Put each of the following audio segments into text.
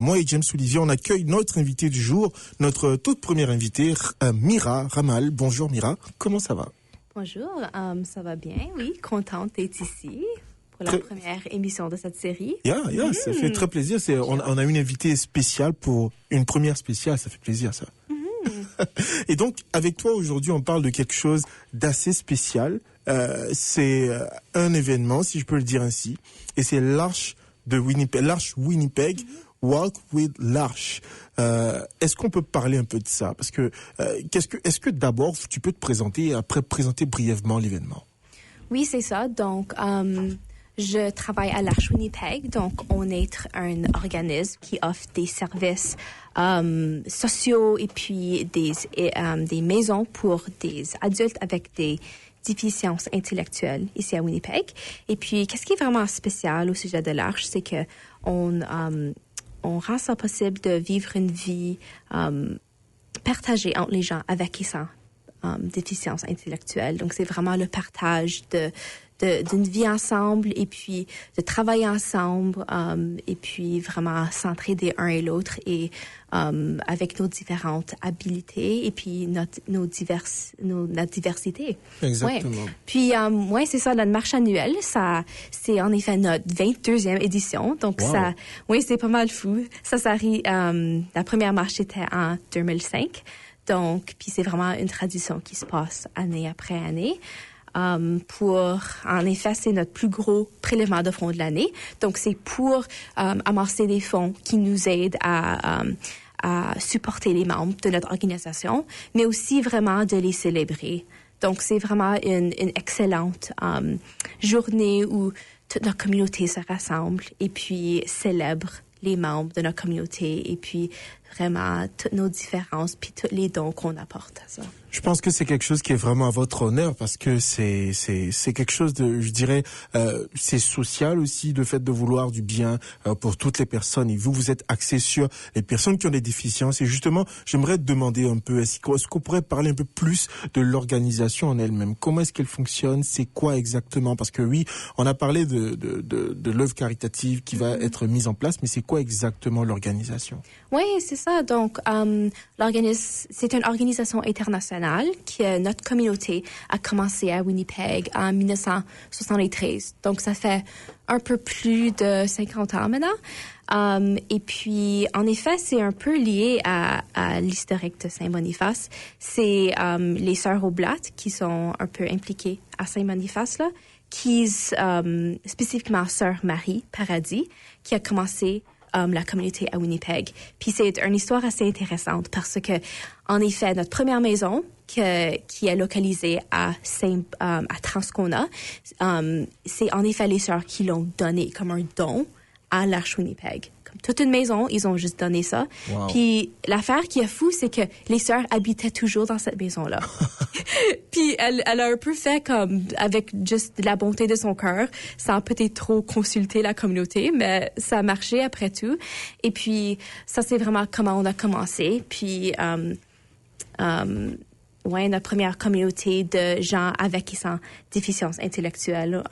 Moi et James Olivier, on accueille notre invité du jour, notre toute première invitée, Mira Ramal. Bonjour Mira, comment ça va? Bonjour, ça va bien, oui. Contente d'être ici pour la première émission de cette série. Ça fait très plaisir. On a une invitée spéciale pour une première spéciale, ça fait plaisir ça. Et donc, avec toi aujourd'hui, on parle de quelque chose d'assez spécial. C'est un événement, si je peux le dire ainsi, et c'est l'Arche de Winnipeg, l'Arche Winnipeg. Walk with l'Arche. Est-ce qu'on peut parler un peu de ça? Parce que, est-ce que d'abord, tu peux te présenter et après présenter brièvement l'événement? Oui, c'est ça. Donc, je travaille à l'Arche Winnipeg. Donc, on est un organisme qui offre des services sociaux et puis des maisons pour des adultes avec des déficiences intellectuelles ici à Winnipeg. Et puis, qu'est-ce qui est vraiment spécial au sujet de l'Arche, c'est que on rend ça possible de vivre une vie partagée entre les gens avec et sans déficience intellectuelle. Donc, c'est vraiment le partage d'une vie ensemble et puis de travailler ensemble et puis vraiment s'entraider un et l'autre et avec nos différentes habiletés et puis notre diversité. Exactement. Ouais. Puis, c'est ça, notre marche annuelle, c'est en effet notre 22e édition. Donc, wow. C'est pas mal fou. Ça arrive, la première marche était en 2005. Donc, puis c'est vraiment une tradition qui se passe année après année. En effet, c'est notre plus gros prélèvement de fonds de l'année. Donc, c'est pour amasser des fonds qui nous aident à supporter les membres de notre organisation, mais aussi vraiment de les célébrer. Donc, c'est vraiment une excellente journée où toute notre communauté se rassemble et puis célèbre les membres de notre communauté et puis vraiment toutes nos différences puis tous les dons qu'on apporte à ça. Je pense que c'est quelque chose qui est vraiment à votre honneur parce que c'est quelque chose de, je dirais, c'est social aussi, le fait de vouloir du bien pour toutes les personnes. Et vous êtes axé sur les personnes qui ont des déficiences. Et justement, j'aimerais te demander un peu, est-ce qu'on pourrait parler un peu plus de l'organisation en elle-même? Comment est-ce qu'elle fonctionne? C'est quoi exactement? Parce que oui, on a parlé de l'œuvre caritative qui va être mise en place, mais c'est quoi exactement l'organisation? Oui, c'est ça. Donc, c'est une organisation internationale que notre communauté a commencé à Winnipeg en 1973. Donc, ça fait un peu plus de 50 ans maintenant. Et puis, en effet, c'est un peu lié à l'historique de Saint-Boniface. C'est les Sœurs Oblates qui sont un peu impliquées à Saint-Boniface, là, qui spécifiquement Sœur Marie Paradis, qui a commencé la communauté à Winnipeg. Puis c'est une histoire assez intéressante parce que, en effet, notre première maison qui est localisée à Transcona, c'est en effet les sœurs qui l'ont donné comme un don à l'Arche Winnipeg. Comme toute une maison, ils ont juste donné ça. Wow. Puis l'affaire qui est fou, c'est que les sœurs habitaient toujours dans cette maison-là. Puis elle a un peu fait comme avec juste la bonté de son cœur, sans peut-être trop consulter la communauté, mais ça a marché après tout. Et puis ça, c'est vraiment comment on a commencé. Puis notre première communauté de gens avec et sans déficience intellectuelle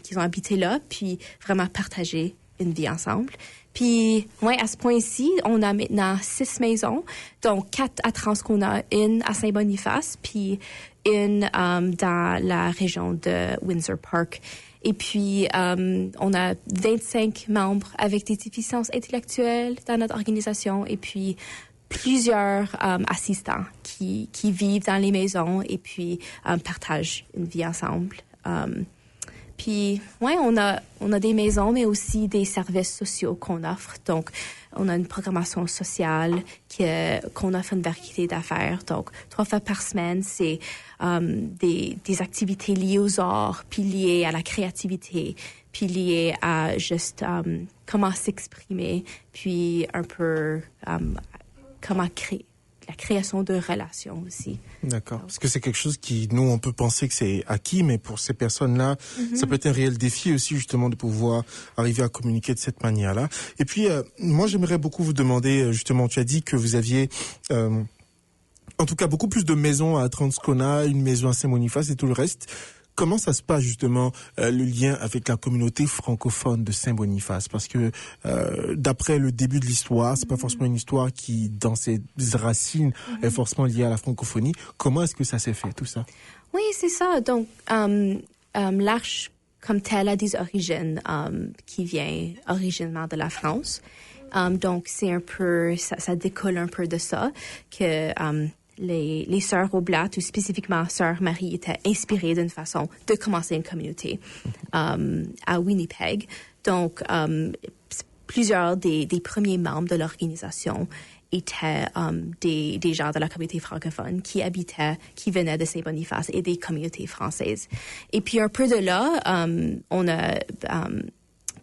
qui ont habité là, puis vraiment partagé une vie ensemble. Puis, à ce point-ci, on a maintenant 6 maisons, donc 4 à Transcona, une à Saint-Boniface, puis une dans la région de Windsor Park. Et puis, on a 25 membres avec des déficiences intellectuelles dans notre organisation, et puis plusieurs assistants qui vivent dans les maisons et puis partagent une vie ensemble. Puis, on a des maisons, mais aussi des services sociaux qu'on offre. Donc, on a une programmation sociale qu'on offre une variété d'affaires. Donc, 3 fois par semaine, c'est des activités liées aux arts, puis liées à la créativité, puis liées à juste comment s'exprimer, puis un peu comment créer. La création de relations aussi. D'accord. Parce que c'est quelque chose qui, nous, on peut penser que c'est acquis, mais pour ces personnes-là, ça peut être un réel défi aussi, justement, de pouvoir arriver à communiquer de cette manière-là. Et puis, moi, j'aimerais beaucoup vous demander, justement, tu as dit que vous aviez, en tout cas, beaucoup plus de maisons à Transcona, une maison à Saint-Boniface et tout le reste. comment ça se passe justement le lien avec la communauté francophone de Saint-Boniface? Parce que d'après le début de l'histoire, c'est pas forcément une histoire qui, dans ses racines, est forcément liée à la francophonie. Comment est-ce que ça s'est fait, tout ça? Oui, c'est ça. Donc, l'Arche comme telle a des origines qui vient originellement de la France. Donc, c'est un peu, ça découle un peu de ça, que les sœurs Oblates, ou spécifiquement sœur Marie, étaient inspirées d'une façon de commencer une communauté à Winnipeg. Donc, plusieurs des premiers membres de l'organisation étaient des gens de la communauté francophone qui venaient de Saint-Boniface et des communautés françaises. Et puis, un peu de là, on a,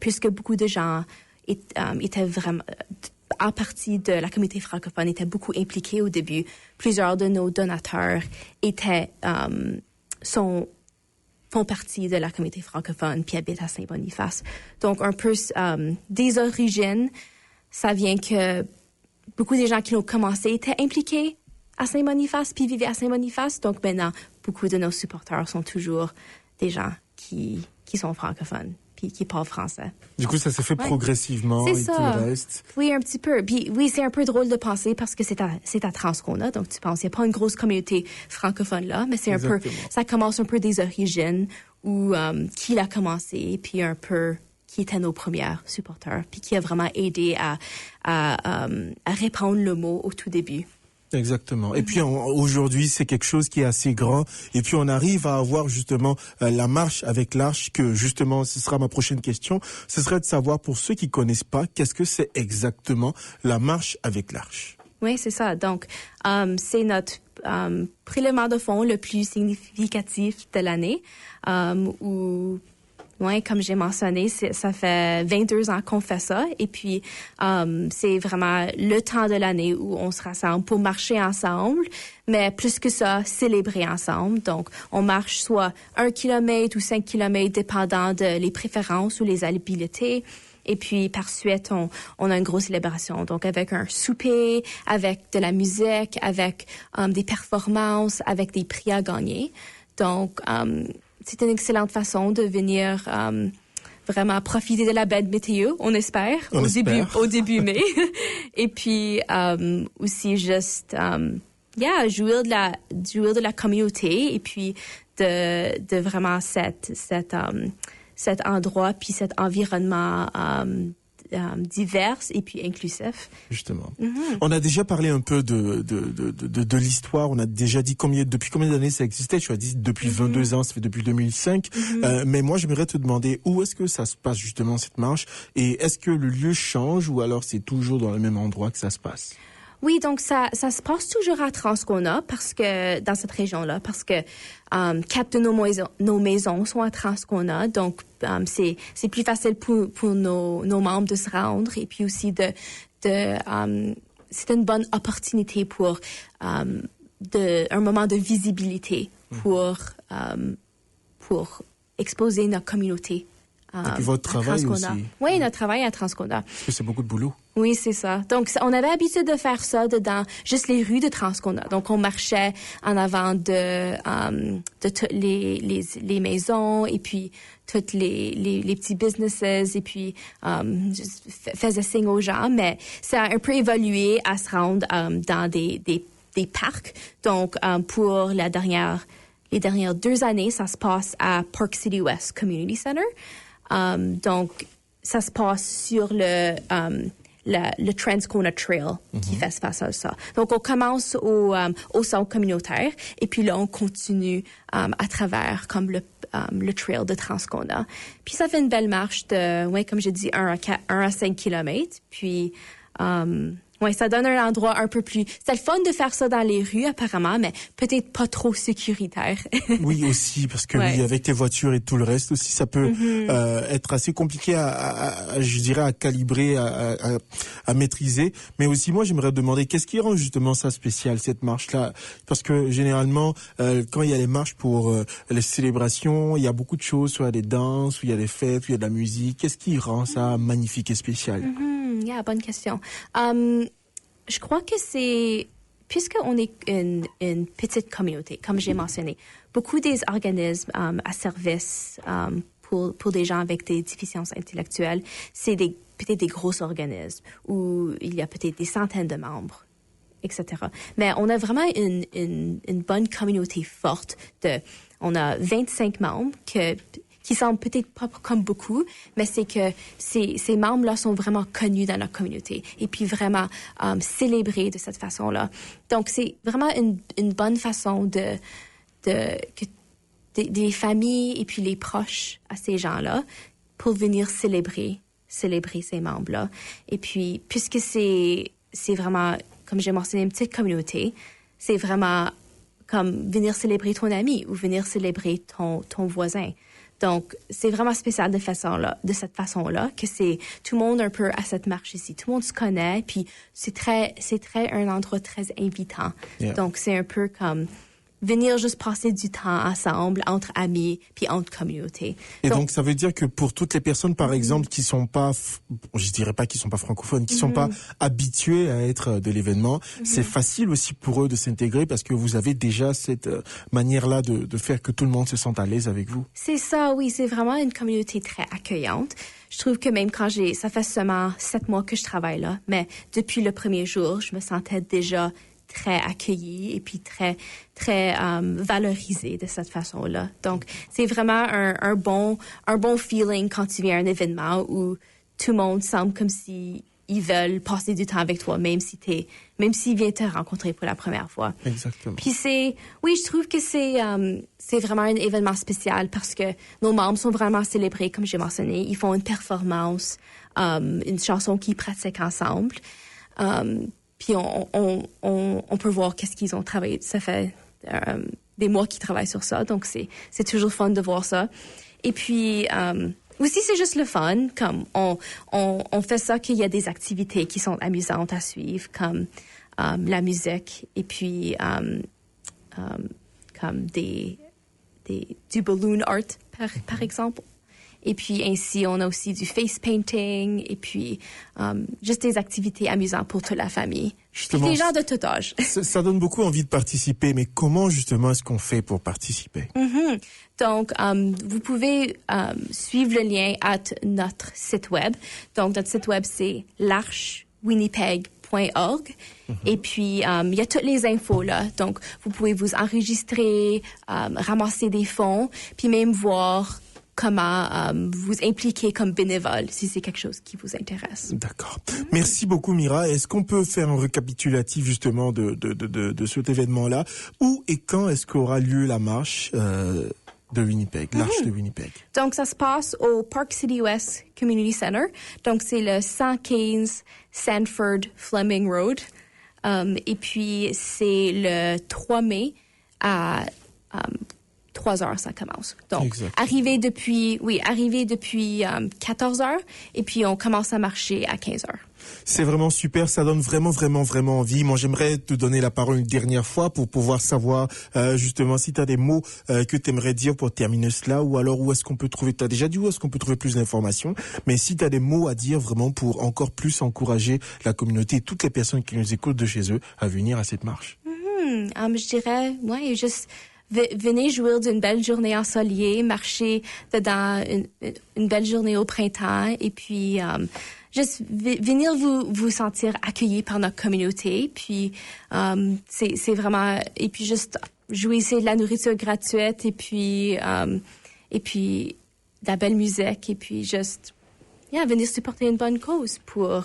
puisque beaucoup de gens étaient vraiment, en partie de la communauté francophone, étaient beaucoup impliqués au début. Plusieurs de nos donateurs font partie de la communauté francophone puis habitent à Saint-Boniface. Donc, un peu des origines, ça vient que beaucoup des gens qui ont commencé étaient impliqués à Saint-Boniface puis vivaient à Saint-Boniface. Donc, maintenant, beaucoup de nos supporters sont toujours des gens qui sont francophones puis qui parlent français. Du coup, ça s'est fait progressivement c'est et ça. tout le reste. Oui, un petit peu. Puis oui, c'est un peu drôle de penser parce que c'est à Transcona, donc tu penses, il n'y a pas une grosse communauté francophone là, mais c'est un peu, ça commence un peu des origines où qui l'a commencé, puis un peu qui étaient nos premiers supporters, puis qui a vraiment aidé à répandre le mot au tout début. Exactement. Et puis aujourd'hui, c'est quelque chose qui est assez grand. Et puis on arrive à avoir justement la marche avec l'Arche, que justement, ce sera ma prochaine question. Ce serait de savoir, pour ceux qui connaissent pas, qu'est-ce que c'est exactement la marche avec l'Arche? Oui, c'est ça. Donc, c'est notre prélèvement de fonds le plus significatif de l'année, où oui, comme j'ai mentionné, ça fait 22 ans qu'on fait ça. Et puis, c'est vraiment le temps de l'année où on se rassemble pour marcher ensemble. Mais plus que ça, célébrer ensemble. Donc, on marche soit 1 kilomètre ou 5 kilomètres, dépendant de les préférences ou les habiletés. Et puis, par suite, on a une grosse célébration. Donc, avec un souper, avec de la musique, avec des performances, avec des prix à gagner. Donc, c'est une excellente façon de venir vraiment profiter de la belle météo, on espère, au début mai. Et puis aussi juste jouir de la communauté et puis de vraiment cet endroit puis cet environnement divers et puis inclusif. Justement. On a déjà parlé un peu de l'histoire. On a déjà dit depuis combien d'années ça existait. Tu as dit depuis 22 ans, ça fait depuis 2005. Mais moi, j'aimerais te demander où est-ce que ça se passe justement cette marche, et est-ce que le lieu change ou alors c'est toujours dans le même endroit que ça se passe? Oui, donc ça se passe toujours à Transcona parce que dans cette région-là, parce que 4 de nos maisons sont à Transcona, donc c'est plus facile pour nos membres de se rendre, et puis aussi c'est une bonne opportunité pour un moment de visibilité pour exposer notre communauté. Et puis votre travail aussi. Oui, notre travail à Transcona. Parce que c'est beaucoup de boulot. Oui, c'est ça. Donc, on avait l'habitude de faire ça dans juste les rues de Transcona. Donc, on marchait en avant de toutes les maisons et puis toutes les petits businesses et puis faisait signe aux gens. Mais ça a un peu évolué à se rendre dans des parcs. Donc, pour les dernières 2 années, ça se passe à Park City West Community Center. Donc, ça se passe sur le Transcona Trail qui fait face à ça. Donc, on commence au centre communautaire et puis là, on continue à travers comme le trail de Transcona. Puis, ça fait une belle marche de, comme j'ai dit, 1 à 5 kilomètres. Puis, ça donne un endroit un peu plus... C'est le fun de faire ça dans les rues, apparemment, mais peut-être pas trop sécuritaire. Oui, aussi, parce que oui, avec tes voitures et tout le reste aussi, ça peut être assez compliqué je dirais, à calibrer, à maîtriser. Mais aussi, moi, j'aimerais demander, qu'est-ce qui rend justement ça spécial, cette marche-là? Parce que généralement, quand il y a les marches pour les célébrations, il y a beaucoup de choses, soit des danses, ou il y a des fêtes, ou il y a de la musique. Qu'est-ce qui rend ça magnifique et spécial? Bonne question. Je crois que c'est puisqu'on est une petite communauté, comme j'ai mentionné, beaucoup des organismes à service pour des gens avec des déficiences intellectuelles, c'est peut-être des gros organismes où il y a peut-être des centaines de membres, etc. Mais on a vraiment une bonne communauté forte. On a 25 membres qui semblent peut-être pas comme beaucoup, mais c'est que ces membres-là sont vraiment connus dans notre communauté et puis vraiment célébrés de cette façon-là. Donc, c'est vraiment une bonne façon que des familles et puis les proches à ces gens-là pour venir célébrer ces membres-là. Et puis, puisque c'est vraiment, comme j'ai mentionné, une petite communauté, c'est vraiment comme venir célébrer ton ami ou venir célébrer ton voisin. Donc, c'est vraiment spécial de cette façon-là, que c'est tout le monde un peu à cette marche ici. Tout le monde se connaît, puis c'est un endroit très invitant. Yeah. Donc, c'est un peu comme venir juste passer du temps ensemble, entre amis, puis entre communautés. Et donc, ça veut dire que pour toutes les personnes, par exemple, qui sont pas, je dirais pas qu'ils sont pas francophones, qui sont pas habitués à être de l'événement, c'est facile aussi pour eux de s'intégrer parce que vous avez déjà cette manière-là de faire que tout le monde se sente à l'aise avec vous. C'est ça, oui. C'est vraiment une communauté très accueillante. Je trouve que même ça fait seulement 7 mois que je travaille là, mais depuis le premier jour, je me sentais déjà très accueilli et puis très valorisé de cette façon-là. Donc, c'est vraiment un bon feeling quand tu viens à un événement où tout le monde semble comme si ils veulent passer du temps avec toi, même s'ils viennent te rencontrer pour la première fois. Exactement. Puis je trouve que c'est vraiment un événement spécial parce que nos membres sont vraiment célébrés, comme j'ai mentionné. Ils font une performance, une chanson qu'ils pratiquent ensemble. Puis on peut voir qu'est-ce qu'ils ont travaillé. Ça fait des mois qu'ils travaillent sur ça, donc c'est toujours fun de voir ça. Et puis aussi c'est juste le fun, comme on fait ça qu'il y a des activités qui sont amusantes à suivre, comme la musique et puis comme du balloon art par exemple. Et puis ainsi, on a aussi du face painting et puis juste des activités amusantes pour toute la famille. Justement, des gens de tout âge. Ça donne beaucoup envie de participer, mais comment justement est-ce qu'on fait pour participer? Donc, vous pouvez suivre le lien à notre site web. Donc, notre site web, c'est l'archewinnipeg.org. Et puis, il y a toutes les infos là. Donc, vous pouvez vous enregistrer, ramasser des fonds, puis même voir comment vous impliquer comme bénévole si c'est quelque chose qui vous intéresse. D'accord. Merci beaucoup Mira. Est-ce qu'on peut faire un récapitulatif justement de cet événement-là? Où et quand est-ce qu'aura lieu la marche de Winnipeg, l'Arche de Winnipeg? Donc ça se passe au Park City West Community Center. Donc c'est le 115 Sanford Fleming Road. Et puis c'est le 3 mai à 3 heures, ça commence. Donc, arriver depuis 14 heures et puis on commence à marcher à 15 heures. C'est vraiment super, ça donne vraiment envie. Moi, j'aimerais te donner la parole une dernière fois pour pouvoir savoir justement si tu as des mots que tu aimerais dire pour terminer cela ou alors où est-ce qu'on peut trouver, tu as déjà dit où est-ce qu'on peut trouver plus d'informations, mais si tu as des mots à dire vraiment pour encore plus encourager la communauté et toutes les personnes qui nous écoutent de chez eux à venir à cette marche. Je dirais, juste venez jouir d'une belle journée ensoleillée, marcher dedans une belle journée au printemps et puis juste venir vous sentir accueillis par notre communauté. Puis c'est vraiment et puis juste jouissez de la nourriture gratuite et puis de la belle musique et puis juste venir supporter une bonne cause pour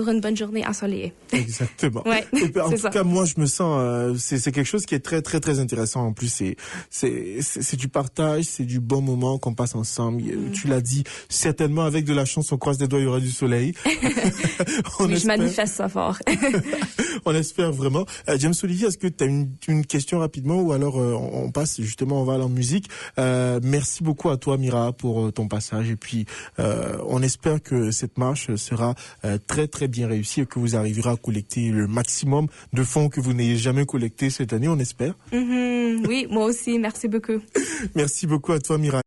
une bonne journée ensoleillée. Exactement. Ouais, en tout cas, moi, je me sens, c'est quelque chose qui est très intéressant. En plus, c'est du partage, c'est du bon moment qu'on passe ensemble. Tu l'as dit, certainement avec de la chance, on croise des doigts, il y aura du soleil. Je manifeste ça fort. On espère vraiment. James Olivier, est-ce que tu as une question rapidement ou alors on passe justement, on va aller en musique. Merci beaucoup à toi, Mira, pour ton passage. Et puis, on espère que cette marche sera très bien réussi et que vous arriverez à collecter le maximum de fonds que vous n'ayez jamais collecté cette année, on espère. Oui, moi aussi. Merci beaucoup. Merci beaucoup à toi, Mira.